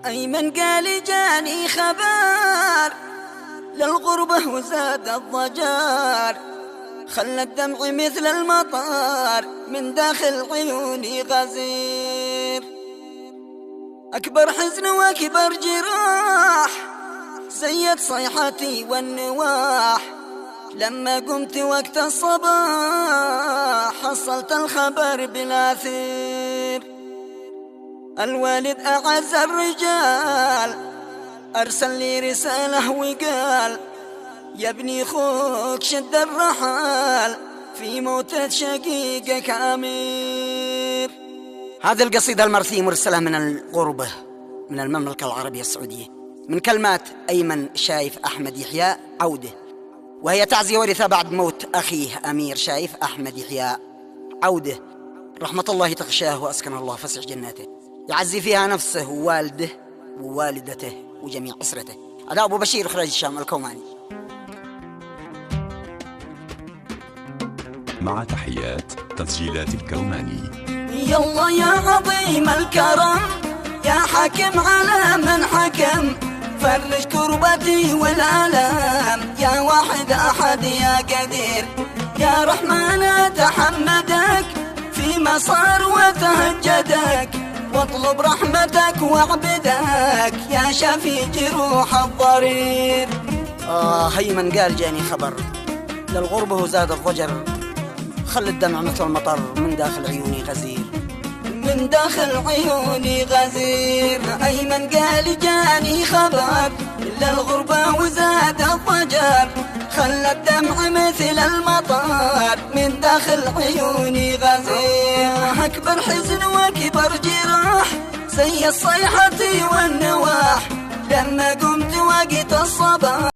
أيمن قال جاني خبر للغربة وزاد الضجر، خلى الدمع مثل المطر من داخل عيوني غزير. أكبر حزن وأكبر جراح زيت صيحتي والنواح، لما قمت وقت الصباح حصلت الخبر بالآثير. الوالد أعز الرجال أرسل لي رسالة وقال يا ابني خوك شد الرحال في موتة شقيقك أمير. هذه القصيدة المرثية مرسلة من الغربة من المملكة العربية السعودية من كلمات أيمن شايف أحمد يحيى عودة، وهي تعزية ورثة بعد موت أخيه أمير شايف أحمد يحيى عودة، رحمة الله تغشاه وأسكن الله فسح جناته، يعزي فيها نفسه ووالده ووالدته وجميع أسرته. أداء أبو بشير، إخراج الشام الكوماني. مع تحيات تسجيلات الكوماني. يلا يا عظيم الكرم يا حكم على من حكم، فرج كربتي والألم يا واحد أحد يا قدير. يا رحمن أتحمدك فيما صار وتهجدك، واطلب رحمتك واعبدك يا شفي جروح الضرير. أيمن قال جاني خبر للغربة وزاد الضجر، خلى الدمع مثل المطر من داخل عيوني غزير، من داخل عيوني غزير. أيمن قال جاني خبر للغربة وزاد الضجر، خلى الدمع مثل المطر من داخل عيوني غزير. أكبر حزن وأكبر جراح زي الصيحة والنواح، لما قمت وقت الصباح